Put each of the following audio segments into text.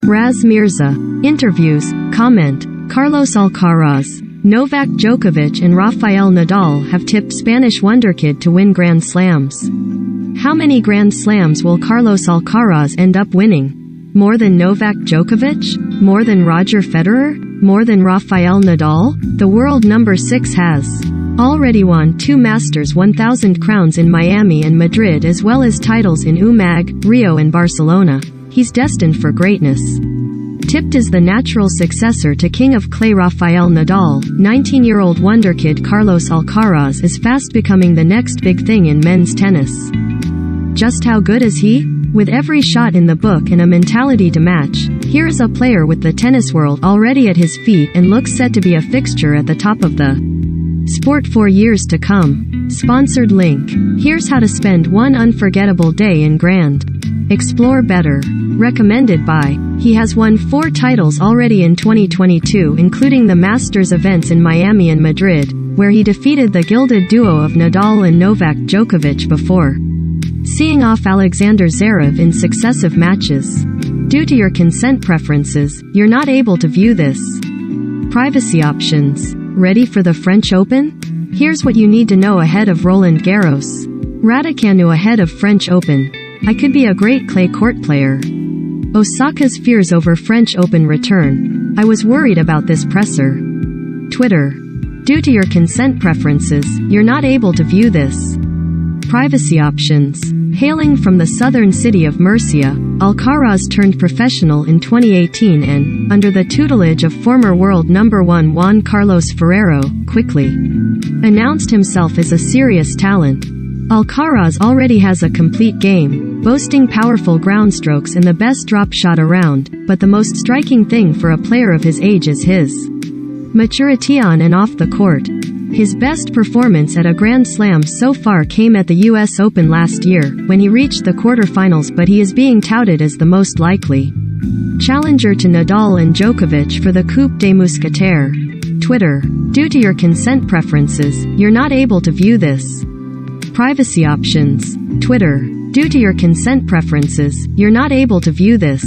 Raz Mirza. Interviews. Comment. Carlos Alcaraz. Novak Djokovic and Rafael Nadal have tipped Spanish wonderkid to win Grand Slams. How many Grand Slams will Carlos Alcaraz end up winning? More than Novak Djokovic? More than Roger Federer? More than Rafael Nadal? The world number 6 has already won 2 Masters 1000 crowns in Miami and Madrid, as well as titles in UMAG, Rio and Barcelona. He's destined for greatness. Tipped as the natural successor to King of Clay Rafael Nadal, 19-year-old wonderkid Carlos Alcaraz is fast becoming the next big thing in men's tennis. Just how good is he? With every shot in the book and a mentality to match, here is a player with the tennis world already at his feet and looks set to be a fixture at the top of the sport for years to come. Sponsored link. Here's how to spend one unforgettable day in Grand. Explore better. Recommended by. He has won 4 titles already in 2022, including the Masters events in Miami and Madrid, where he defeated the gilded duo of Nadal and Novak Djokovic before seeing off Alexander Zverev in successive matches. Due to your consent preferences, you're not able to view this. Privacy options. Ready for the French Open? Here's what you need to know ahead of Roland Garros. Raducanu ahead of French Open. I could be a great clay court player. Osaka's fears over French Open return. I was worried about this presser. Twitter. Due to your consent preferences, you're not able to view this. Privacy options. Hailing from the southern city of Murcia, Alcaraz turned professional in 2018 and, under the tutelage of former world number 1 Juan Carlos Ferrero, quickly announced himself as a serious talent. Alcaraz already has a complete game, boasting powerful ground strokes and the best drop shot around, but the most striking thing for a player of his age is his maturity on and off the court. His best performance at a Grand Slam so far came at the US Open last year, when he reached the quarterfinals, but he is being touted as the most likely challenger to Nadal and Djokovic for the Coupe des Mousquetaires. Twitter. Due to your consent preferences, you're not able to view this. Privacy options. Twitter. Due to your consent preferences, you're not able to view this.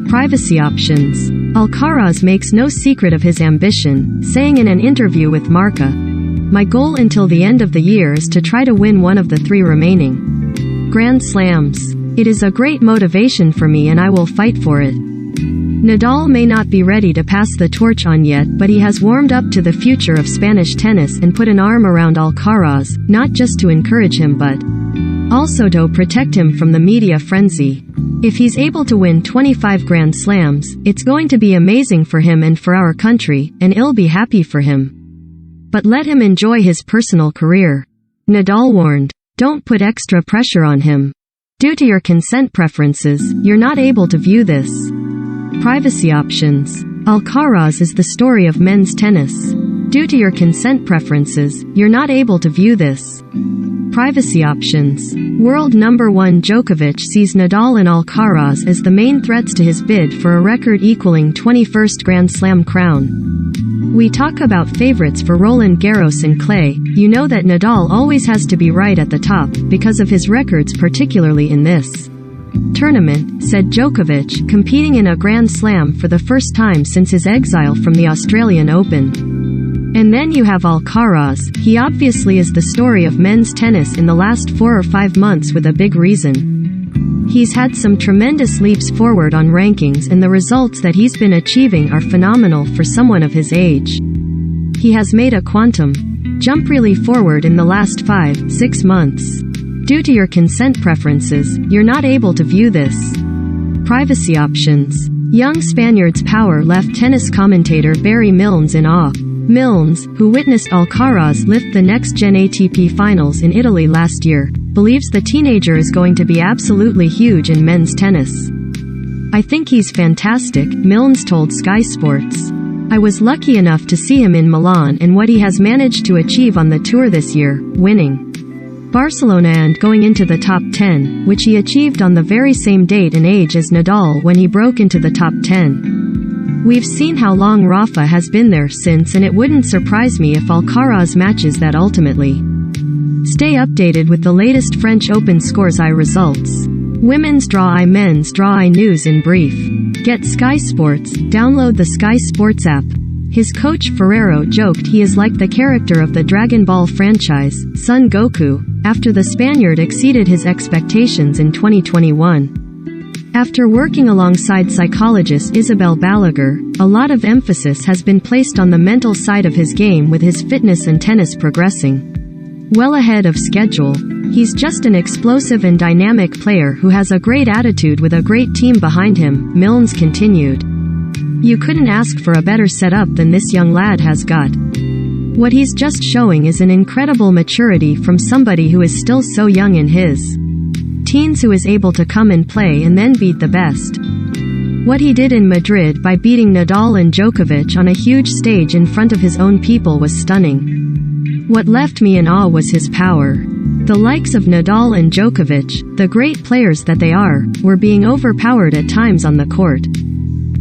Privacy options. Alcaraz makes no secret of his ambition, saying in an interview with Marca, "My goal until the end of the year is to try to win one of the 3 remaining Grand Slams. It is a great motivation for me and I will fight for it." Nadal may not be ready to pass the torch on yet, but he has warmed up to the future of Spanish tennis and put an arm around Alcaraz, not just to encourage him but also to protect him from the media frenzy. If he's able to win 25 Grand Slams, it's going to be amazing for him and for our country, and I'll be happy for him. But let him enjoy his personal career. Nadal warned, "Don't put extra pressure on him. Due to your consent preferences, you're not able to view this." Privacy options. Alcaraz is the story of men's tennis. Due to your consent preferences, you're not able to view this. Privacy options. World number 1 Djokovic sees Nadal and Alcaraz as the main threats to his bid for a record-equaling 21st Grand Slam crown. We talk about favorites for Roland Garros and clay. You know that Nadal always has to be right at the top, because of his records, particularly in this tournament, said Djokovic, competing in a Grand Slam for the first time since his exile from the Australian Open. And then you have Alcaraz. He obviously is the story of men's tennis in the last 4 or 5 months, with a big reason. He's had some tremendous leaps forward on rankings, and the results that he's been achieving are phenomenal for someone of his age. He has made a quantum jump really forward in the last 5-6 months. Due to your consent preferences, you're not able to view this. Privacy options. Young Spaniard's power left tennis commentator Barry Milnes in awe. Milnes, who witnessed Alcaraz lift the next-gen ATP finals in Italy last year, believes the teenager is going to be absolutely huge in men's tennis. "I think he's fantastic," Milnes told Sky Sports. "I was lucky enough to see him in Milan and what he has managed to achieve on the tour this year, winning Barcelona and going into the top 10, which he achieved on the very same date and age as Nadal when he broke into the top 10. We've seen how long Rafa has been there since, and it wouldn't surprise me if Alcaraz matches that ultimately." Stay updated with the latest French Open Scores I results. Women's Draw I, Men's Draw I news in brief. Get Sky Sports, download the Sky Sports app. His coach Ferrero joked he is like the character of the Dragon Ball franchise, Son Goku, after the Spaniard exceeded his expectations in 2021. After working alongside psychologist Isabel Balaguer, a lot of emphasis has been placed on the mental side of his game, with his fitness and tennis progressing well ahead of schedule. He's just an explosive and dynamic player who has a great attitude with a great team behind him, Milnes continued. You couldn't ask for a better setup than this young lad has got. What he's just showing is an incredible maturity from somebody who is still so young in his teens, who is able to come and play and then beat the best. What he did in Madrid by beating Nadal and Djokovic on a huge stage in front of his own people was stunning. What left me in awe was his power. The likes of Nadal and Djokovic, the great players that they are, were being overpowered at times on the court.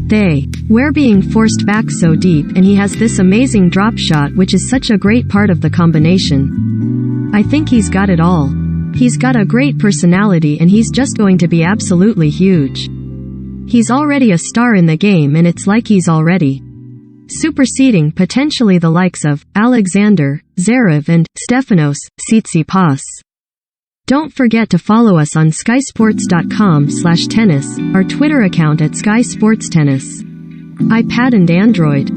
They were being forced back so deep, and he has this amazing drop shot which is such a great part of the combination. I think he's got it all. He's got a great personality and he's just going to be absolutely huge. He's already a star in the game, and it's like he's already superseding potentially the likes of Alexander Zverev and Stefanos Tsitsipas. Don't forget to follow us on skysports.com/tennis, our Twitter account at Sky Sports Tennis, iPad and Android.